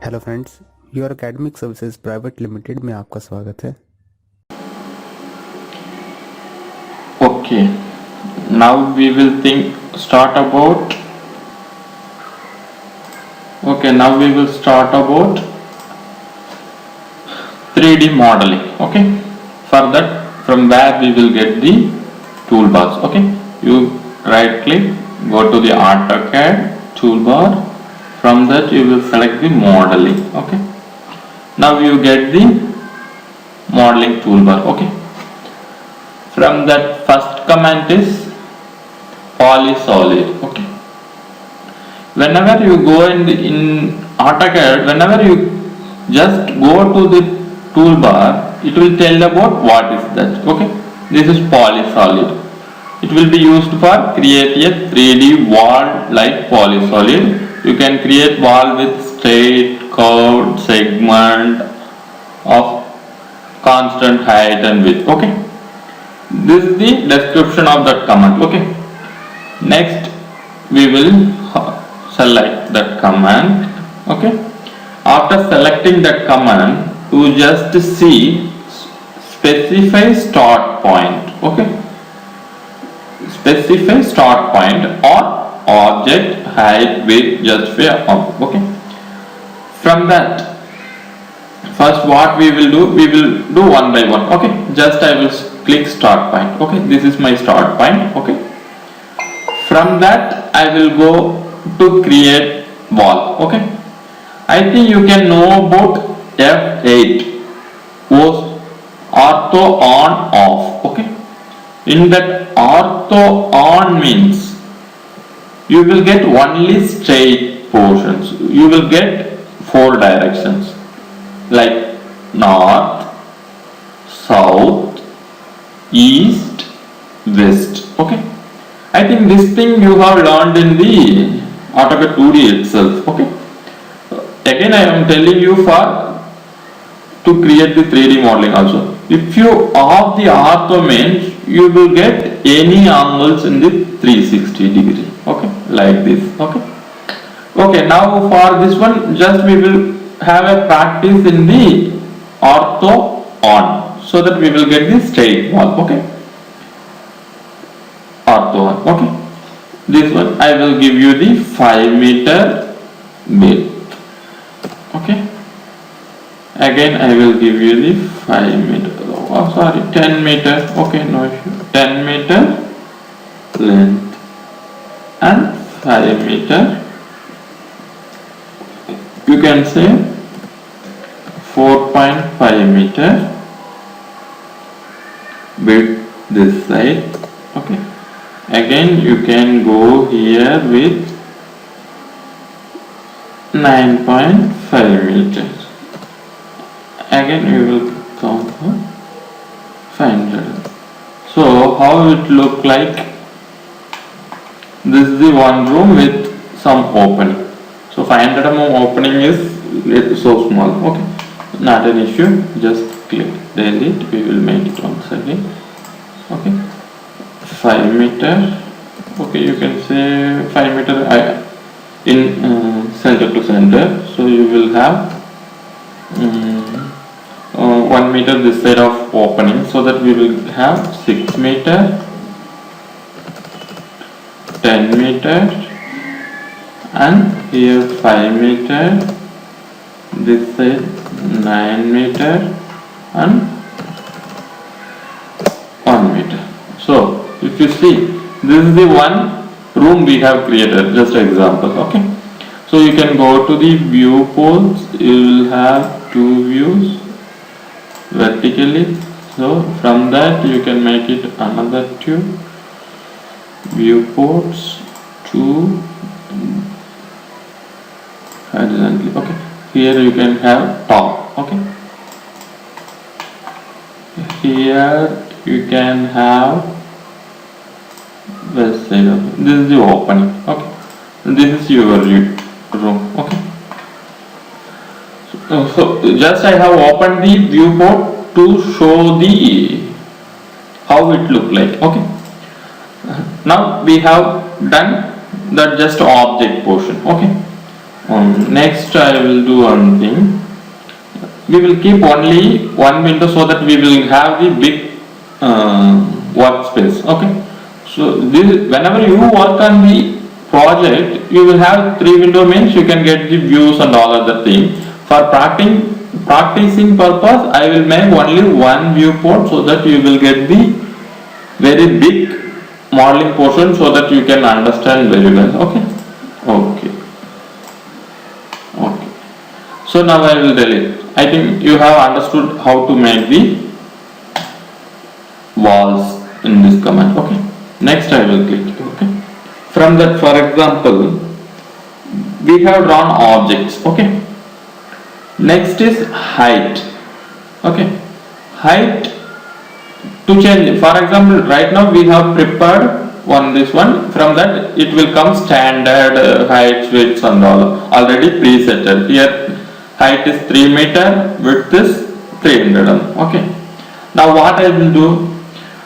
Hello friends, your academic services private limited में आपका स्वागत है। Okay, now we will start about. Okay, now we will start about 3D modeling. Okay, for that, from where we will get the toolbars. Okay, you right click, go to the AutoCAD toolbar. From that, you will select the modeling. Okay, now you get the modeling toolbar. Okay, from that, first command is POLYSOLID. Okay, whenever you go in AutoCAD, whenever you just go to the toolbar, it will tell about what is that. Okay, this is POLYSOLID. It will be used for create a 3D wall like POLYSOLID. You can create wall with straight, curved segment of constant height and width. Okay, this is the description of that command. Okay, next we will select that command. Okay, after selecting that command, you just see specify start point. Okay, specify start point or object height width justify. Okay, from that, first what we will do one by one. Okay, just I will click start point. Okay, this is my start point. Okay, from that I will go to create wall. Okay, I think you can know about F8 was ortho on off. Okay, in that ortho on means you will get only straight portions. You will get 4 directions like north, south, east, west. Okay, I think this thing you have learned in the AutoCAD 2D itself. Okay, again I am telling you for to create the 3D modeling also. If you off the ortho means you will get any angles in the 360 degree. Okay, like this. Okay, okay, now for this one just we will have a practice in the ortho on, so that we will get the straight wall. Okay, ortho on. Okay, this one I will give you the 5 meter width. Okay, again I will give you the 5 meter, oh sorry, 10 meter. Okay, no issue, 10 meter length and 5 meter, you can say 4.5 meter width this side. Okay, again you can go here with 9.5 meters. Again you will count for 500. So how it look like? This is the one room with some opening. So 500 mm opening is so small. Okay, not an issue. Just click delete. We will make it once again. Okay, 5 meter. Okay, you can say 5 meter in center to center. So you will have 1 meter this side of opening, so that we will have 6 meter, 10 meter, and here 5 meter, this side 9 meter and 1 meter. So if you see, this is the one room we have created, just an example. Okay, so you can go to the viewports. You will have 2 views vertically, so from that you can make it another 2 viewports, 2 horizontally. Okay, here you can have top. Okay, here you can have west side of it. This is the opening. Okay, this is your room. Okay, so just I have opened the viewport to show the how it look like. Okay, now we have done that just object portion. Okay, Next I will do one thing. We will keep only one window so that we will have the big workspace. Okay. So this, whenever you work on the project, you will have 3 window means you can get the views and all other things. For practicing purpose, I will make only one viewport so that you will get the very big modeling portion so that you can understand very well. Okay. Okay. Okay. So now I will delete. I think you have understood how to make the walls in this command. Okay. Next I will click. Okay. From that, for example, we have drawn objects. Okay. Next is height. Okay. Height, to change, for example, right now we have prepared this one. From that it will come standard heights, widths and all already presetted. Here height is 3 meter, width is 300 mm. Okay. Now what I will do?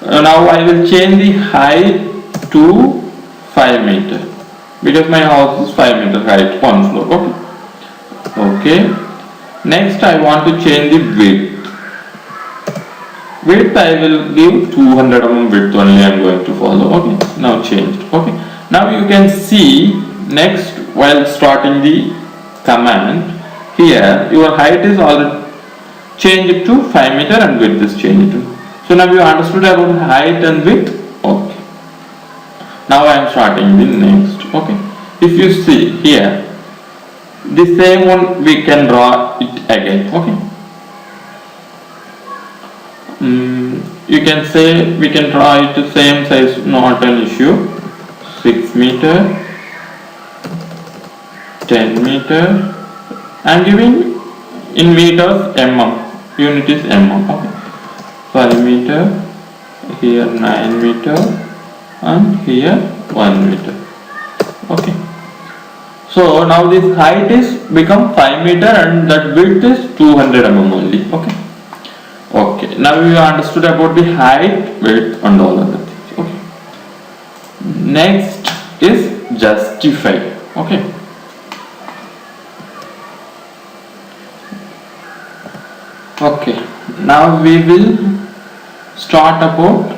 Now I will change the height to 5 meter because my house is 5 meter height, one floor. Okay. Okay. Next I want to change the width. Width I will give 200 mm width only I am going to follow. Okay. Now changed. Okay. Now you can see next while starting the command, here your height is already changed to 5 meter and width is changed to. So now you understood about height and width. Okay. Now I am starting the next. Okay. If you see here, the same one we can draw it again. Okay. You can say we can draw it to same size, not an issue. 6 meter, 10 meter. I am giving in meters mm. Unit is mm. Okay. 5 meter. Here 9 meter. And here 1 meter. Okay. So now this height is become 5 meter and that width is 200 mm only. Okay. Okay. Now you understood about the height, width and all other things. Okay. Next is justify. Okay. Okay. Now we will start about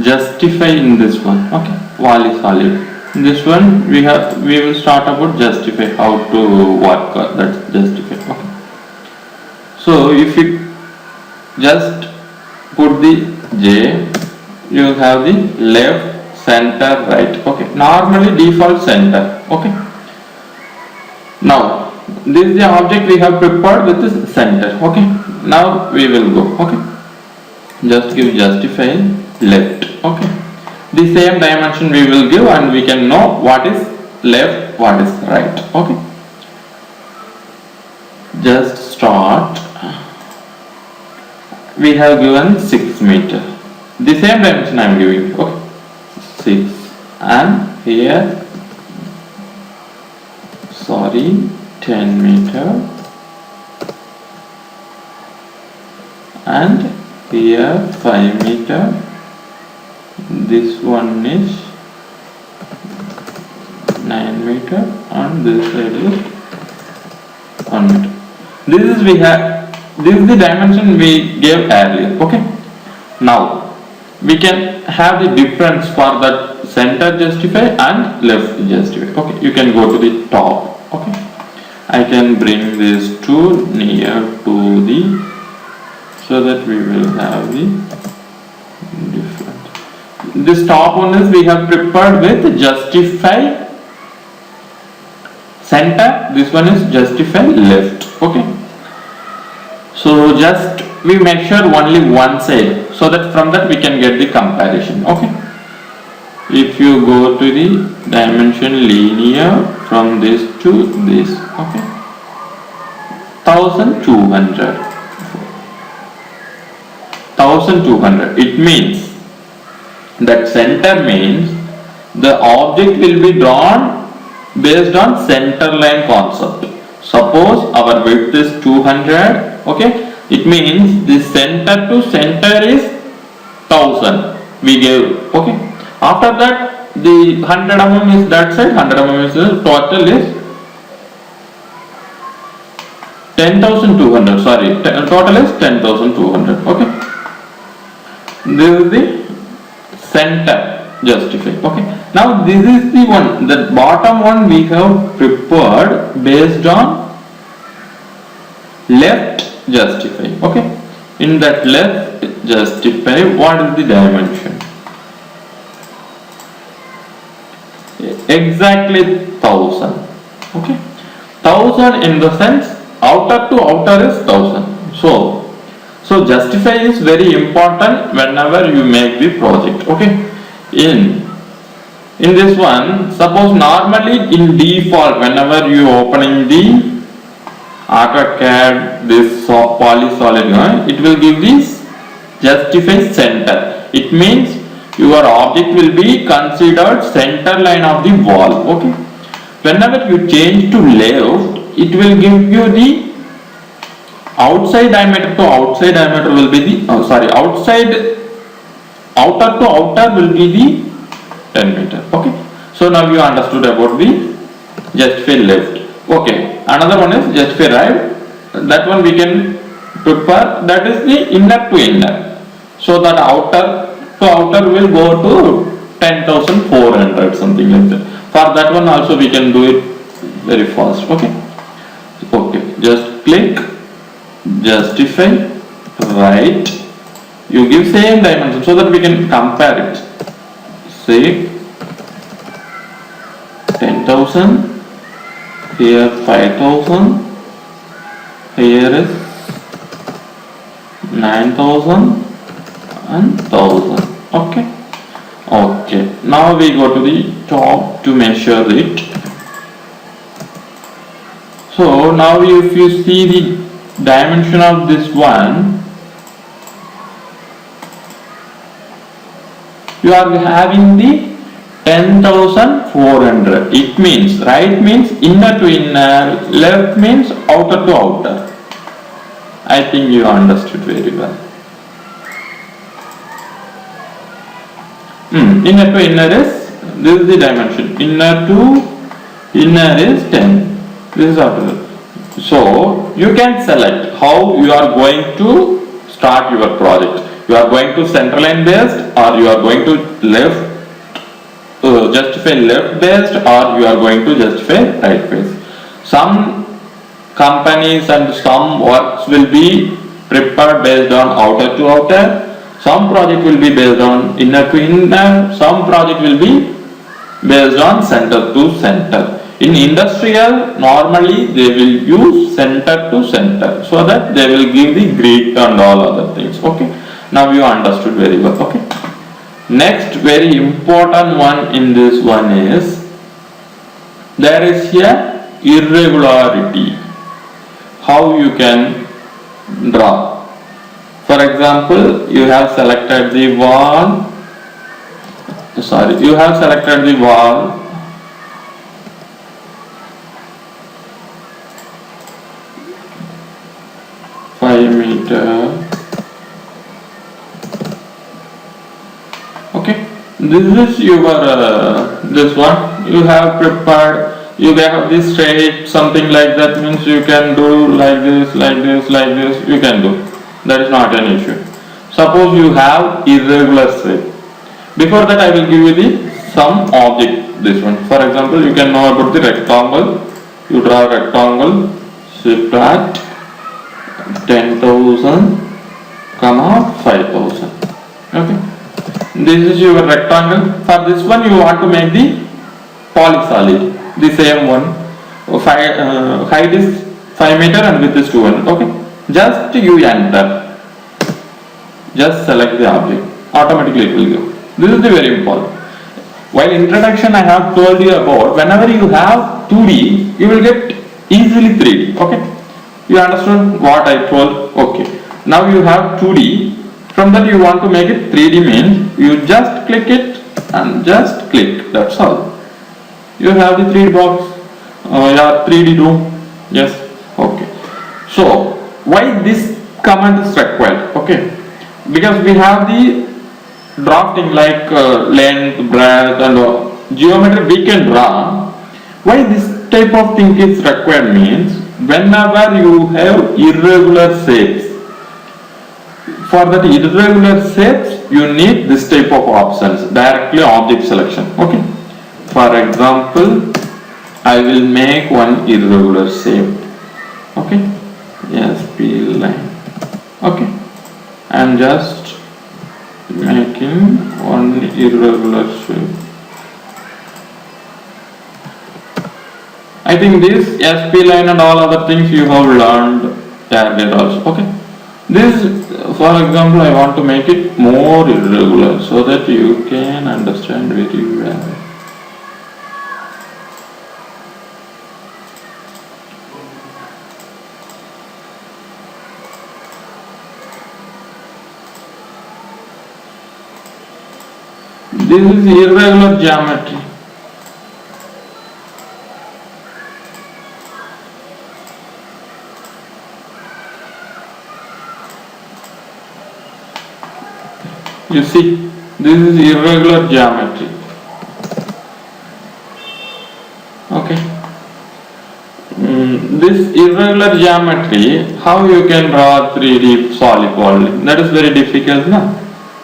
justify in this one. Okay. POLYSOLID. In this one we will start about justify, how to work that justify. Okay. So if you just put the J, you will have the left, center, right. Okay. Normally default center. Okay. Now this is the object we have prepared with this center. Okay. Now we will go. Okay. Just give justify left. Okay. The same dimension we will give and we can know what is left, what is right. Okay. Just start. We have given 6 meter. The same dimension I am giving. Okay. 6 and here 10 meter and here 5 meter. This one is 9 meter and this side is 1 meter. This is the dimension we gave earlier. Okay. Now we can have the difference for that center justify and left justify. Okay. You can go to the top. Okay. I can bring this to near to the, so that we will have the difference. This top one is we have prepared with justify center. This one is justify left. Okay. So just we measure only one side so that from that we can get the comparison. Okay. If you go to the dimension linear from this to this. Okay. 1200. 1200. It means that center means the object will be drawn based on center line concept. Suppose our width is 200. Okay. It means the center to center is 1000. We gave. Okay. After that the 100 mm is that side, 100 mm is the total is 10,200, sorry, total is 10,200. Okay, this is the center justify. Okay, now this is the one, the bottom one we have prepared based on left justify. Okay, in that left justify, what is the dimension? Exactly 1000. Okay, 1000 in the sense outer to outer is 1000. So justify is very important whenever you make the project. Okay, in this one, suppose normally in default whenever you opening the AutoCAD, this POLYSOLID, it will give this justify center. It means your object will be considered center line of the wall. Okay, whenever you change to left, it will give you the outside diameter to outside diameter will be the outside outer to outer will be the 10 meter. Okay, so now you understood about the justify left. Okay, another one is justify right. That one we can prepare, that is the inner to inner. So that outer to outer will go to 10,400, something like that. For that one also we can do it very fast. Okay, just click justify right, you give same dimension so that we can compare it. Say 10,000, here 5,000, here is 9,000 and 1,000. Okay, now we go to the top to measure it. So now if you see the dimension of this one, you are having the 10,400. It means right means inner to inner, left means outer to outer. I think you understood very well. Inner to inner is, this is the dimension. Inner to inner is 10. This is outer. So you can select how you are going to start your project. You are going to center line based, or you are going to justify left based, or you are going to justify right based. Some companies and some works will be prepared based on outer to outer. Some project will be based on inner to inner. Some project will be based on center to center. In industrial, normally they will use center to center, so that they will give the grid and all other things. Okay, now you understood very well. Okay, next very important one in this one is, there is here irregularity. How you can draw? For example, you have selected the wall. You have selected the wall. Okay, this is your this one you have prepared. You have this straight something like that, means you can do like this, like this, like this. You can do. That is not an issue. Suppose you have irregular shape. Before that, I will give you the some object. This one, for example, you can know about the rectangle. You draw a rectangle. Shift at 10,000, 5,000. Okay, this is your rectangle. For this one, you want to make the POLYSOLID, the same one. Height is 5 meter and width is 200. Okay, just you enter. Just select the object. Automatically it will go. This is the very important. While introduction, I have told you about whenever you have 2D, you will get easily 3D. Okay. You understood what I told? Okay. Now you have 2D. From that you want to make it 3D means you just click it and just click. That's all. You have the 3D box. Yeah, 3D room. Yes. Okay. So why this command is required? Okay. Because we have the drafting like length, breadth, and geometry we can draw. Why this type of thing is required means, whenever you have irregular shapes, for that irregular shapes you need this type of options, directly object selection. Okay, for example, I will make one irregular shape. Okay, SP line. Okay, I am just making one irregular shape. I think this SP line and all other things you have learned earlier also. Okay, this, for example, I want to make it more irregular so that you can understand very well. This is irregular geometry. You see, this is irregular geometry. Okay. This irregular geometry, how you can draw 3D solid poly? That is very difficult, no?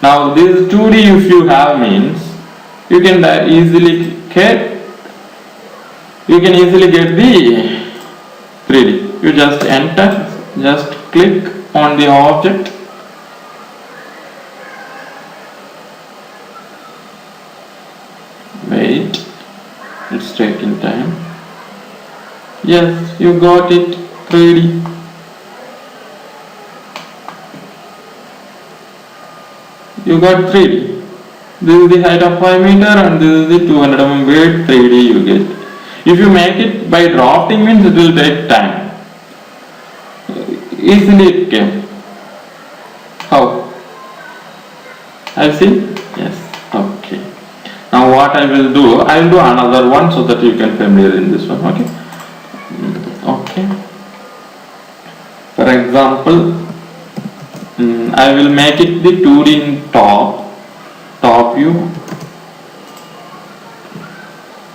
Now this 2D if you have means, you can easily get the 3D. You just enter, just click on the object. Wait, it's taking time. Yes, you got it, 3D. You got 3D. This is the height of 5 meter and this is the 200 mm weight, 3D you get. If you make it by drafting means it will take time. Easily it came. How? I see? Yes. Okay. Now what I will do another one so that you can familiar in this one. Okay. Okay. For example, I will make it the 2D in top view.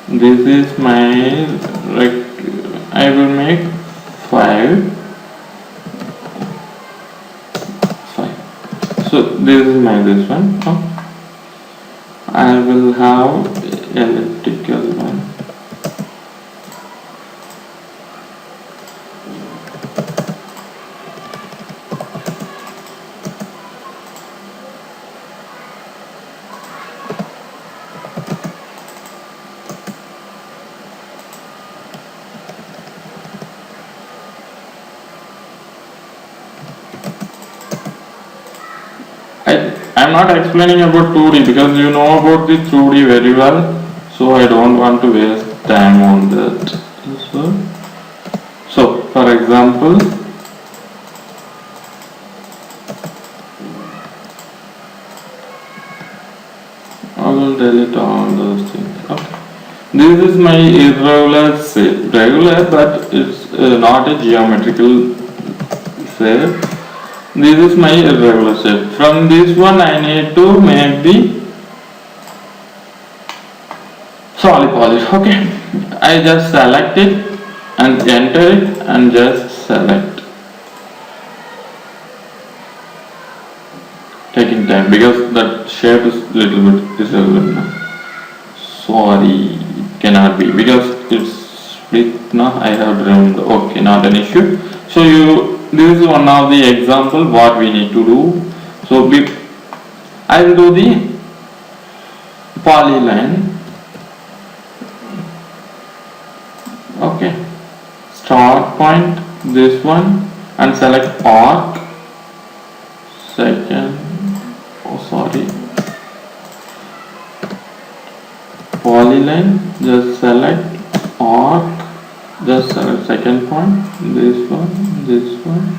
This is my, like, I will make 5. So this is my this one. I will have elliptical one. I am not explaining about 2D because you know about the 2D very well, so I don't want to waste time on that. So for example, I will delete all those things. Okay. This is my irregular shape, regular but it's not a geometrical shape. This is my irregular shape. From this one I need to make the solid poly. Okay. I just select it and enter it and just select. Taking time because that shape is little bit irregular now. Sorry, it cannot be because it's split now. I have drawn the, okay, not an issue. So this is one of the example what we need to do. So I will do the polyline. Okay, start point this one and select arc. Second, polyline, just select arc. Just select second point, this one, this one,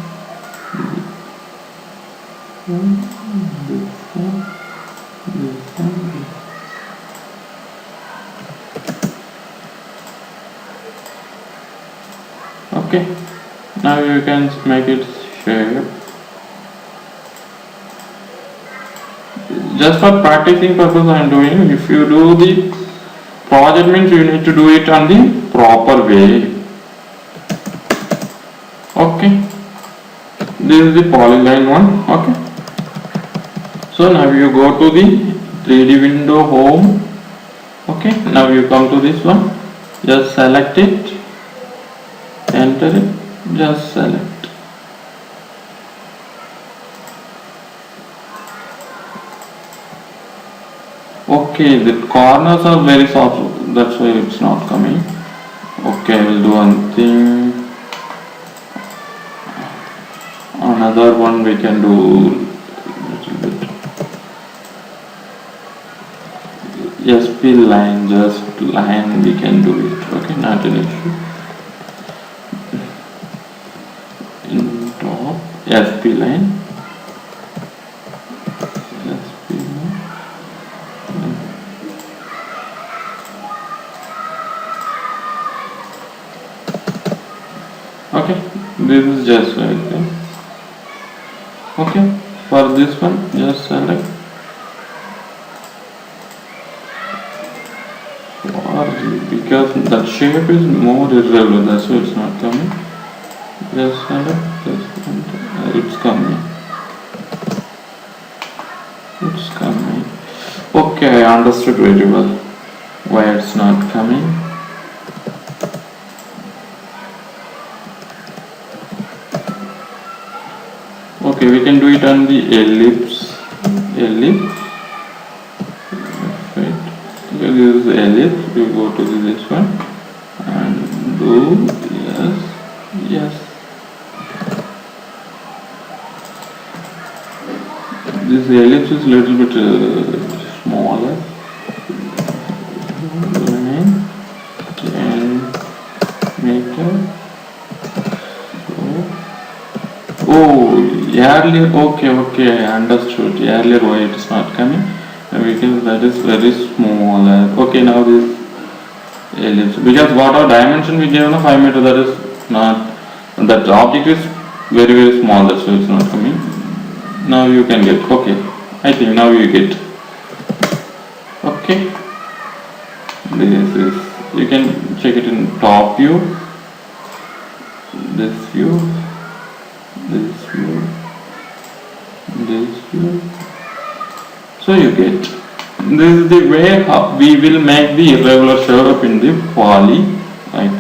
this one, this one. Okay, now you can make it shape. Just for practicing purpose I am doing. If you do the project means you need to do it on the proper way. Okay, this is the polyline one. Okay, so now you go to the 3D window home. Okay, now you come to this one, just select it, enter it, just select. Okay, the corners are very soft, that's why it's not coming. Okay, I will do one thing. Another one we can do little bit. SP line, just line we can do it. Okay, not an issue. In top, SP line. SP line. Okay, this is just like that. Okay, for this one just select, because that shape is more irregular, that's why it's not coming. Just select, just enter. It's coming. It's coming. Okay, I understood very well why it's not coming. Okay, we can do it on the ellipse. Right. Okay, this is ellipse. You go to this one and do yes. This ellipse is little bit smaller. And make it. Oh, earlier, okay, I understood. Earlier why it is not coming, because that is very small. Okay, now this ellipse, because what our dimension we gave, 5 meter, that is not, that object is very small, that's why it's not coming. Now you can get, okay, I think now you get. Okay, this is, you can check it in top view, this view, this view, this view. So you get, this is the way how we will make the irregular show up in the poly, right?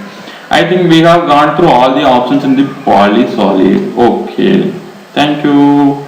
I think we have gone through all the options in the POLYSOLID. Okay, thank you.